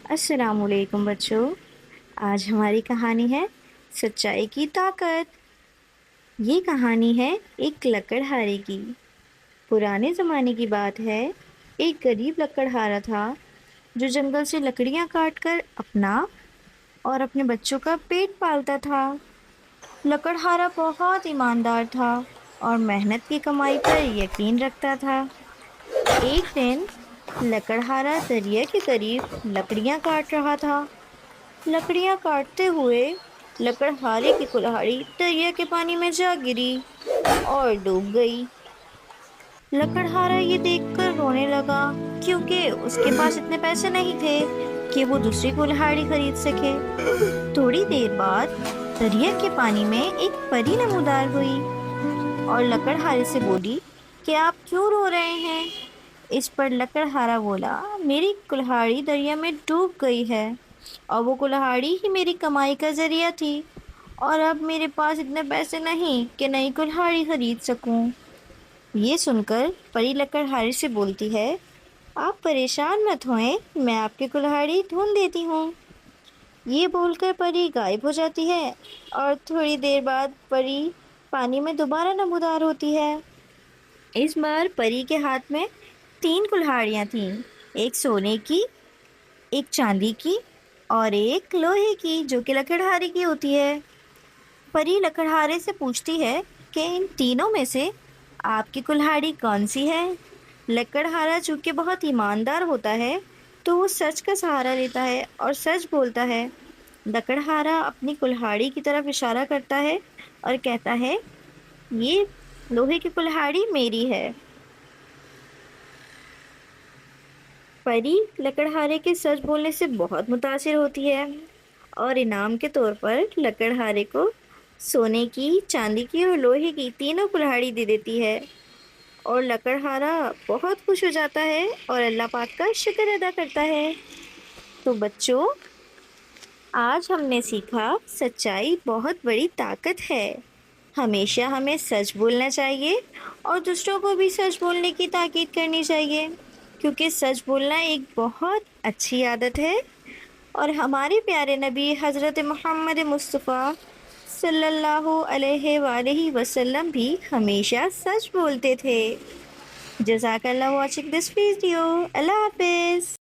السلام علیکم بچوں، آج ہماری کہانی ہے سچائی کی طاقت۔ یہ کہانی ہے ایک لکڑہارے کی۔ پرانے زمانے کی بات ہے، ایک غریب لکڑہارا تھا جو جنگل سے لکڑیاں کاٹ کر اپنا اور اپنے بچوں کا پیٹ پالتا تھا۔ لکڑہارا بہت ایماندار تھا اور محنت کی کمائی پر یقین رکھتا تھا۔ ایک دن لکڑہارا دریا کے قریب لکڑیاں کاٹ رہا تھا۔ لکڑیاں کاٹتے ہوئے لکڑہارے کی کلہاڑی دریا کے پانی میں جا گری اور ڈوب گئی۔ لکڑہارا یہ دیکھ کر رونے لگا کیونکہ اس کے پاس اتنے پیسے نہیں تھے کہ وہ دوسری کلہاڑی خرید سکے۔ تھوڑی دیر بعد دریا کے پانی میں ایک پری نمودار ہوئی اور لکڑہارے سے بولی کہ آپ کیوں رو رہے ہیں؟ اس پر لکڑہارا بولا، میری کلہاڑی دریا میں ڈوب گئی ہے اور وہ کلہاڑی ہی میری کمائی کا ذریعہ تھی، اور اب میرے پاس اتنے پیسے نہیں کہ نئی کلہاڑی خرید سکوں۔ یہ سن کر پری لکڑہارے سے بولتی ہے، آپ پریشان مت ہوئیں، میں آپ کی کلہاڑی ڈھونڈ دیتی ہوں۔ یہ بول کر پری غائب ہو جاتی ہے اور تھوڑی دیر بعد پری پانی میں دوبارہ نمودار ہوتی ہے۔ اس بار پری کے ہاتھ میں 3 کلہاڑیاں تھیں، ایک سونے کی، ایک چاندی کی اور ایک لوہے کی جو کہ لکڑہارے کی ہوتی ہے۔ پری لکڑہارے سے پوچھتی ہے کہ ان تینوں میں سے آپ کی کلہاڑی کون سی ہے؟ لکڑہارا چونکہ بہت ایماندار ہوتا ہے تو وہ سچ کا سہارا لیتا ہے اور سچ بولتا ہے۔ لکڑہارا اپنی کلہاڑی کی طرف اشارہ کرتا ہے اور کہتا ہے، یہ لوہے کی کلہاڑی میری ہے۔ پری لکڑہارے کے سچ بولنے سے بہت متاثر ہوتی ہے اور انعام کے طور پر لکڑہارے کو سونے کی، چاندی کی اور لوہے کی تینوں کلہاڑی دے دیتی ہے، اور لکڑہارا بہت خوش ہو جاتا ہے اور اللہ پاک کا شکر ادا کرتا ہے۔ تو بچوں، آج ہم نے سیکھا سچائی بہت بڑی طاقت ہے۔ ہمیشہ ہمیں سچ بولنا چاہیے اور دوسروں کو بھی سچ بولنے کی تاکید کرنی چاہیے، کیونکہ سچ بولنا ایک بہت اچھی عادت ہے، اور ہمارے پیارے نبی حضرت محمد مصطفیٰ صلی اللہ علیہ وآلہ وسلم بھی ہمیشہ سچ بولتے تھے۔ جزاک اللہ واچنگ دس ویڈیو۔ اللہ حافظ۔